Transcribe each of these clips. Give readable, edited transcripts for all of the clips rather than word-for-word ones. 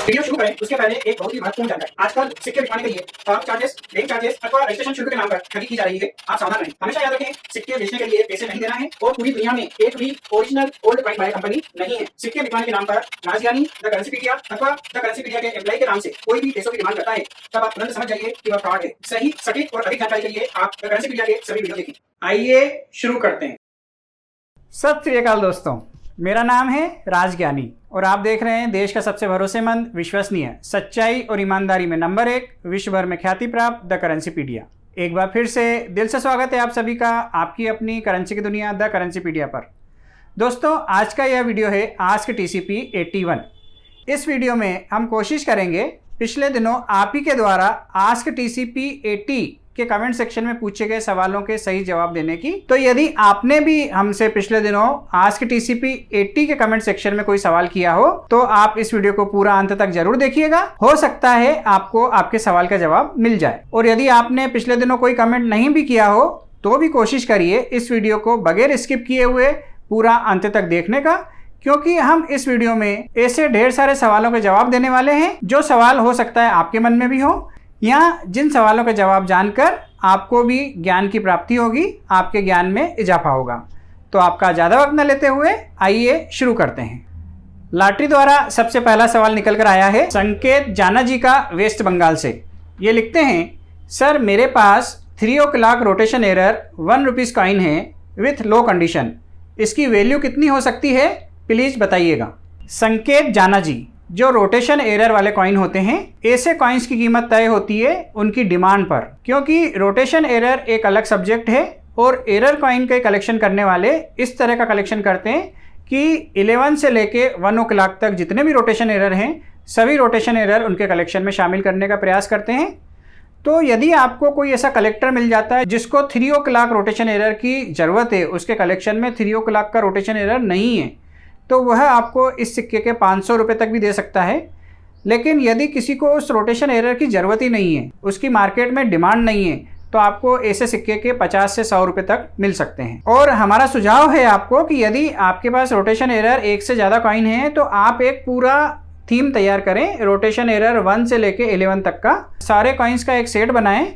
Video शुरू करें उसके पहले एक बहुत ही महत्वपूर्ण जानकारी। आजकल सिक्के बिकवाने के लिए फर्म चार्जेस, बैंक चार्जेस अथवा रजिस्ट्रेशन शुल्क के नाम पर ठगी की जा रही है। आप सावधान रहें। हमेशा याद रखें, सिक्के बेचने के लिए पैसे नहीं देना है और पूरी दुनिया में एक भी original old coin buyer company नहीं है। सिक्के बिकवाने के नाम पर राजज्ञानी, द करेंसीपीडिया अथवा द करेंसीपीडिया के एम्प्लॉय के नाम से कोई भी पैसों की डिमांड करता है, तब आप तुरंत समझ जाइए कि वह फ्रॉड है। सही, सटीक और अधिक जानकारी के लिए आप द करेंसीपीडिया के सभी वीडियो देखें। आइए शुरू करते हैं। सत श्री अकाल दोस्तों, मेरा नाम है राजज्ञानी और आप देख रहे हैं देश का सबसे भरोसेमंद, विश्वसनीय, सच्चाई और ईमानदारी में नंबर 1, विश्व भर में ख्याति प्राप्त द करेंसीपीडिया। एक बार फिर से दिल से स्वागत है आप सभी का आपकी अपनी करेंसी की दुनिया द करेंसीपीडिया पर। दोस्तों, आज का यह वीडियो है आस्क TCP 81। इस वीडियो में हम कोशिश करेंगे पिछले दिनों आप ही के द्वारा आस्क TCP 80 के कमेंट सेक्शन में पूछे गए सवालों के सही जवाब देने की। तो यदि आपने भी हमसे पिछले दिनों आस्क TCP 80 के कमेंट सेक्शन में कोई सवाल किया हो तो आप इस वीडियो को पूरा अंत तक जरूर देखिएगा। हो सकता है आपको आपके सवाल का जवाब मिल जाए। और यदि आपने पिछले दिनों कोई कमेंट नहीं भी किया हो तो भी कोशिश करिए इस वीडियो को बगैर स्किप किए हुए पूरा अंत तक देखने का, क्योंकि हम इस वीडियो में ऐसे ढेर सारे सवालों के जवाब देने वाले हैं जो सवाल हो सकता है आपके मन में भी हो, या जिन सवालों के जवाब जानकर आपको भी ज्ञान की प्राप्ति होगी, आपके ज्ञान में इजाफा होगा। तो आपका ज़्यादा वक्त न लेते हुए आइए शुरू करते हैं। लॉटरी द्वारा सबसे पहला सवाल निकल कर आया है संकेत जाना जी का, वेस्ट बंगाल से। ये लिखते हैं, सर मेरे पास 3 o'clock rotation error 1 rupees coin है विथ लो कंडीशन, इसकी वैल्यू कितनी हो सकती है, प्लीज़ बताइएगा। संकेत जाना जी, जो रोटेशन एरर वाले कॉइन होते हैं, ऐसे कॉइन्स की कीमत तय होती है उनकी डिमांड पर, क्योंकि रोटेशन एरर एक अलग सब्जेक्ट है और एरर कॉइन के कलेक्शन करने वाले इस तरह का कलेक्शन करते हैं कि 11 से लेके 1 o'clock तक जितने भी रोटेशन एरर हैं सभी रोटेशन एरर उनके कलेक्शन में शामिल करने का प्रयास करते हैं। तो यदि आपको कोई ऐसा कलेक्टर मिल जाता है जिसको 3 o'clock रोटेशन एरर की ज़रूरत है, उसके कलेक्शन में 3 o'clock का रोटेशन एरर नहीं है, तो वह आपको इस सिक्के के 500 रुपये तक भी दे सकता है। लेकिन यदि किसी को उस रोटेशन एरर की ज़रूरत ही नहीं है, उसकी मार्केट में डिमांड नहीं है, तो आपको ऐसे सिक्के के 50 से 100 रुपये तक मिल सकते हैं। और हमारा सुझाव है आपको कि यदि आपके पास रोटेशन एरर 1 से ज़्यादा कॉइन है तो आप एक पूरा थीम तैयार करें, रोटेशन एरर 1 से लेके 11 तक का सारे कॉइन्स का एक सेट बनाएं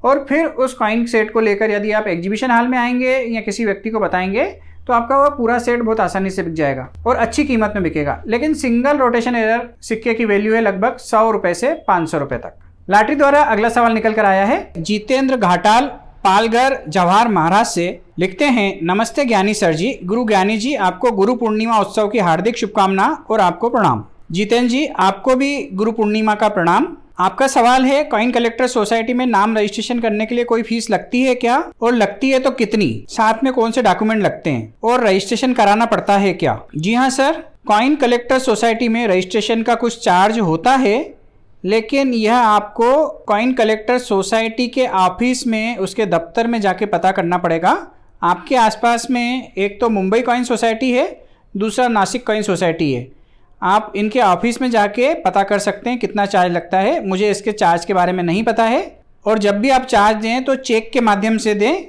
और फिर उस कॉइन सेट को लेकर यदि आप एग्जीबिशन हॉल में आएंगे या किसी व्यक्ति को बताएंगे तो आपका वह पूरा सेट बहुत आसानी से बिक जाएगा और अच्छी कीमत में बिकेगा। लेकिन सिंगल रोटेशन एरर सिक्के की वैल्यू है लगभग 100 रुपये से 500 रुपये तक। लॉटरी द्वारा अगला सवाल निकल कर आया है जितेंद्र घाटाल, पालघर, जवाहर, महाराष्ट्र से। लिखते हैं, नमस्ते ज्ञानी सर जी, गुरु ज्ञानी जी, आपको गुरु पूर्णिमा उत्सव की हार्दिक शुभकामना और आपको प्रणाम। जितेंद्र जी, आपको भी गुरु पूर्णिमा का प्रणाम। आपका सवाल है, कॉइन कलेक्टर सोसाइटी में नाम रजिस्ट्रेशन करने के लिए कोई फीस लगती है क्या, और लगती है तो कितनी, साथ में कौन से डॉक्यूमेंट लगते हैं और रजिस्ट्रेशन कराना पड़ता है क्या? जी हाँ सर, कॉइन कलेक्टर सोसाइटी में रजिस्ट्रेशन का कुछ चार्ज होता है, लेकिन यह आपको कॉइन कलेक्टर सोसाइटी के ऑफिस में उसके दफ्तर में जाके पता करना पड़ेगा। आपके आसपास में एक तो मुंबई कॉइन सोसाइटी है, दूसरा नासिक कॉइन सोसाइटी है। आप इनके ऑफिस में जाके पता कर सकते हैं कितना चार्ज लगता है। मुझे इसके चार्ज के बारे में नहीं पता है, और जब भी आप चार्ज दें तो चेक के माध्यम से दें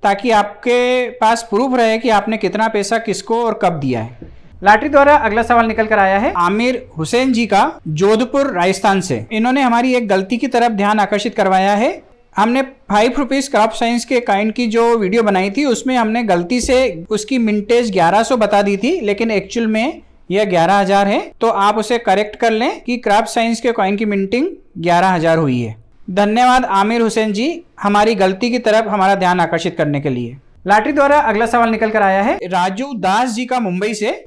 ताकि आपके पास प्रूफ रहे कि आपने कितना पैसा किसको और कब दिया है। लॉटरी द्वारा अगला सवाल निकल कर आया है आमिर हुसैन जी का, जोधपुर, राजस्थान से। इन्होंने हमारी एक गलती की तरफ ध्यान आकर्षित करवाया है। हमने 5 रुपीज़ क्रॉप साइंस के कॉइन की जो वीडियो बनाई थी उसमें हमने गलती से उसकी मिंटेज 1100 बता दी थी, लेकिन एक्चुअल में यह 11,000 है। तो आप उसे करेक्ट कर लें कि क्राफ्ट साइंस के कॉइन की मिंटिंग 11,000 हुई है। धन्यवाद आमिर हुसैन जी, हमारी गलती की तरफ हमारा ध्यान आकर्षित करने के लिए। लॉटरी द्वारा अगला सवाल निकल कर आया है राजू दास जी का, मुंबई से।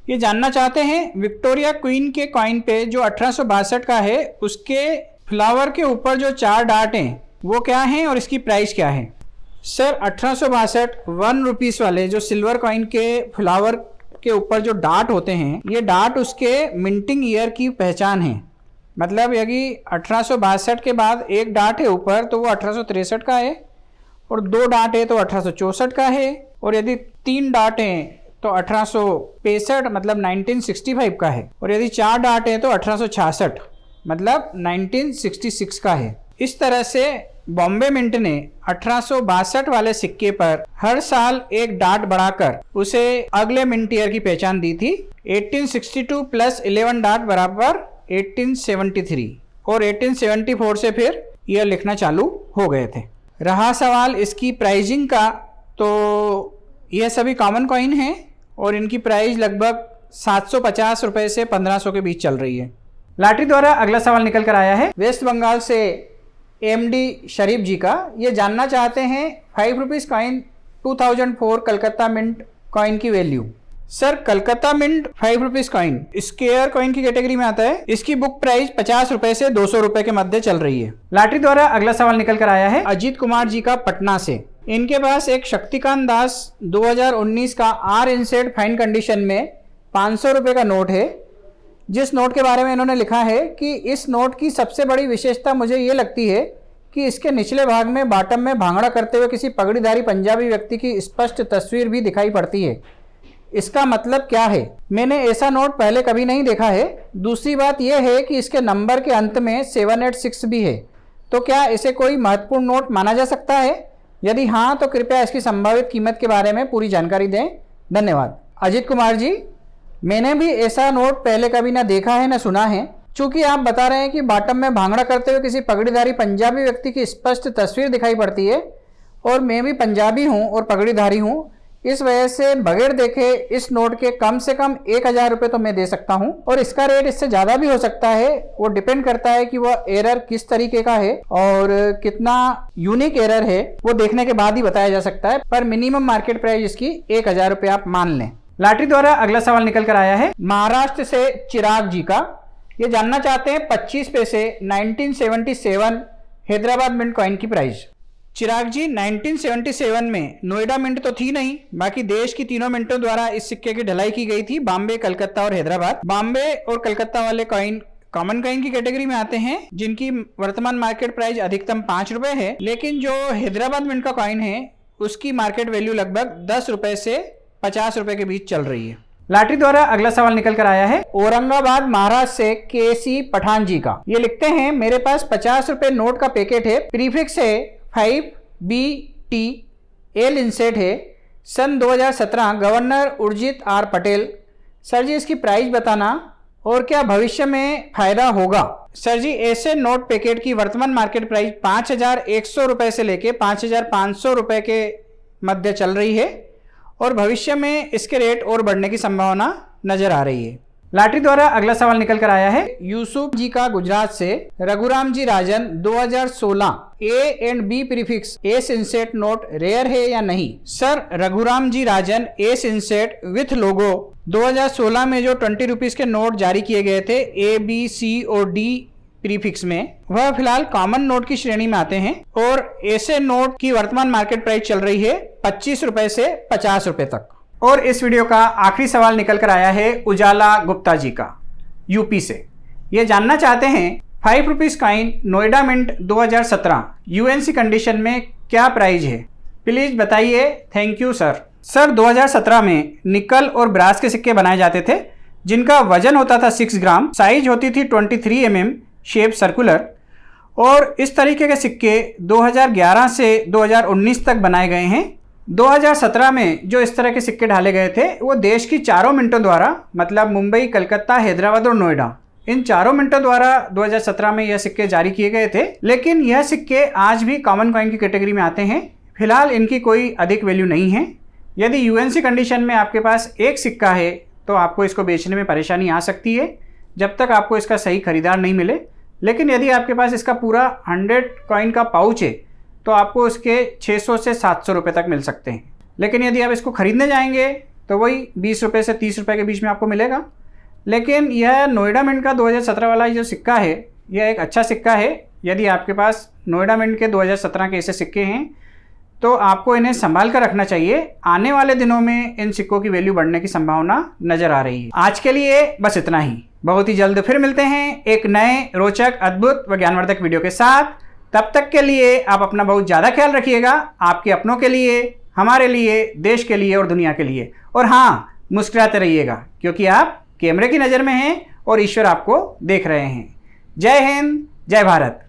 ये जानना चाहते हैं, विक्टोरिया क्वीन के कॉइन पे जो 1862 का है उसके फ्लावर के ऊपर जो 4 डाट हैं वो क्या हैं और इसकी प्राइस क्या है? सर 1862 1 रुपीज़ वाले जो सिल्वर कॉइन के फ्लावर के ऊपर जो डाट होते हैं, ये डाट उसके मिंटिंग ईयर की पहचान है। मतलब यदि 1862 के बाद एक डाट है ऊपर तो वो 1863 का है, और 2 डाट है तो 1864 का है, और यदि 3 डाट हैं तो 1865 मतलब 1965 का है, और यदि 4 डाट है तो 1866 मतलब 1966 का है। इस तरह से बॉम्बे मिंट ने 1862 वाले सिक्के पर हर साल एक डाट बढ़ाकर उसे अगले मिंट ईयर की पहचान दी थी। 1862 प्लस 11 डाट बराबर 1873, और 1874 से फिर ईयर लिखना चालू हो गए थे। रहा सवाल इसकी प्राइजिंग का, तो यह सभी कॉमन कॉइन हैं और इनकी प्राइस लगभग 750 रुपये से 1500 के बीच चल रही है। लॉटरी द्वारा अगला सवाल निकल कर आया है वेस्ट बंगाल से एमडी शरीफ जी का। ये जानना चाहते हैं 5 rupees coin 2004 Calcutta mint coin की value. Sir, Calcutta mint 5 rupees coin square coin की कैटेगरी में आता है। इसकी बुक प्राइस 50 रुपए से 200 रुपए के मध्य चल रही है। लॉटरी द्वारा अगला सवाल निकल कर आया है अजीत कुमार जी का पटना से। इनके पास एक शक्तिकांत दास 2019 का आर इनसेट फाइन कंडीशन में 500 रुपये का नोट है, जिस नोट के बारे में इन्होंने लिखा है कि इस नोट की सबसे बड़ी विशेषता मुझे ये लगती है कि इसके निचले भाग में बॉटम में भांगड़ा करते हुए किसी पगड़ीधारी पंजाबी व्यक्ति की स्पष्ट तस्वीर भी दिखाई पड़ती है। इसका मतलब क्या है? मैंने ऐसा नोट पहले कभी नहीं देखा है। दूसरी बात यह है कि इसके नंबर के अंत में 786 भी है, तो क्या इसे कोई महत्वपूर्ण नोट माना जा सकता है? यदि हाँ, तो कृपया इसकी संभावित कीमत के बारे में पूरी जानकारी दें। धन्यवाद। अजीत कुमार जी, मैंने भी ऐसा नोट पहले कभी ना देखा है ना सुना है। चूंकि आप बता रहे हैं कि बॉटम में भांगड़ा करते हुए किसी पगड़ीधारी पंजाबी व्यक्ति की स्पष्ट तस्वीर दिखाई पड़ती है, और मैं भी पंजाबी हूँ और पगड़ीधारी हूँ, इस वजह से बगैर देखे इस नोट के कम से कम 1000 रुपये तो मैं दे सकता हूँ, और इसका रेट इससे ज़्यादा भी हो सकता है। वो डिपेंड करता है कि वह एरर किस तरीके का है और कितना यूनिक एरर है, वो देखने के बाद ही बताया जा सकता है। पर मिनिमम मार्केट प्राइस इसकी 1000 रुपये आप मान लें। लॉटरी द्वारा अगला सवाल निकल कर आया है महाराष्ट्र से चिराग जी का। ये जानना चाहते हैं 25 पैसे 1977 हैदराबाद मिंट कॉइन की प्राइस। चिराग जी, 1977 में नोएडा मिंट तो थी नहीं, बाकी देश की तीनों मिंटों द्वारा इस सिक्के की ढलाई की गई थी, बॉम्बे, कलकत्ता और हैदराबाद। बॉम्बे और कलकत्ता वाले कॉइन कॉमन कॉइन की कैटेगरी में आते हैं, जिनकी वर्तमान मार्केट प्राइस अधिकतम 5 रुपए है। लेकिन जो हैदराबाद मिंट का कॉइन है उसकी मार्केट वैल्यू लगभग 10 रुपए से 50 रुपए के बीच चल रही है। लॉटरी द्वारा अगला सवाल निकल कर आया है औरंगाबाद महाराष्ट्र से केसी पठान जी का। ये लिखते हैं मेरे पास 50 रुपए नोट का पैकेट है, प्रीफिक्स है 5BTL इंसेट है, सन 2017, governor Urjit R Patel. Sir ji, इसकी प्राइस बताना और क्या भविष्य में फायदा होगा? सर जी, ऐसे नोट पैकेट की वर्तमान मार्केट प्राइस 5100 रुपए से लेके 5500 रुपए के मध्य चल रही है, और भविष्य में इसके रेट और बढ़ने की संभावना नजर आ रही है। लॉटरी द्वारा अगला सवाल निकल कर आया है यूसुफ जी का गुजरात से। Raghuram ji Rajan 2016 A&B prefix S inset note rare है या नहीं? Sir, Raghuram ji Rajan S inset with logo 2016 में जो 20 रुपीज के नोट जारी किए गए थे A, B, C और D प्रीफिक्स में, वह फिलहाल कॉमन नोट की श्रेणी में आते हैं, और ऐसे नोट की वर्तमान मार्केट प्राइस चल रही है 25 रुपए से 50 रुपए तक। और इस वीडियो का आखिरी सवाल निकल कर आया है उजाला गुप्ता जी का, यूपी से। ये जानना चाहते हैं 5 rupees coin Noida mint 2017 UNC condition में क्या प्राइस है? प्लीज बताइए, थैंक यू सर। सर, 2017 में निकल और ब्रास के सिक्के बनाए जाते थे, जिनका वजन होता था 6 ग्राम, साइज होती थी 23 mm, शेप सर्कुलर, और इस तरीके के सिक्के 2011 से 2019 तक बनाए गए हैं। 2017 में जो इस तरह के सिक्के ढाले गए थे वो देश की 4 मिंटों द्वारा, मतलब मुंबई, कलकत्ता, हैदराबाद और नोएडा, इन 4 मिंटों द्वारा 2017 में यह सिक्के जारी किए गए थे। लेकिन यह सिक्के आज भी कॉमन कॉइन की कैटेगरी में आते हैं। फिलहाल इनकी कोई अधिक वैल्यू नहीं है। यदि यूएनसी कंडीशन में आपके पास एक सिक्का है तो आपको इसको बेचने में परेशानी आ सकती है जब तक आपको इसका सही खरीदार नहीं मिले। लेकिन यदि आपके पास इसका पूरा 100 कॉइन का पाउच है तो आपको इसके 600 से 700 रुपये तक मिल सकते हैं। लेकिन यदि आप इसको खरीदने जाएंगे तो वही 20 रुपये से 30 रुपये के बीच में आपको मिलेगा। लेकिन यह नोएडा मिंट का 2017 वाला जो सिक्का है, यह एक अच्छा सिक्का है। यदि आपके पास नोएडा मिंट के 2017 के ऐसे सिक्के हैं तो आपको इन्हें संभाल कर रखना चाहिए। आने वाले दिनों में इन सिक्कों की वैल्यू बढ़ने की संभावना नजर आ रही है। आज के लिए बस इतना ही। बहुत ही जल्द फिर मिलते हैं एक नए रोचक, अद्भुत व ज्ञानवर्धक वीडियो के साथ। तब तक के लिए आप अपना बहुत ज़्यादा ख्याल रखिएगा, आपके अपनों के लिए, हमारे लिए, देश के लिए और दुनिया के लिए। और हाँ, मुस्कुराते रहिएगा, क्योंकि आप कैमरे की नज़र में हैं और ईश्वर आपको देख रहे हैं। जय हिंद, जय भारत।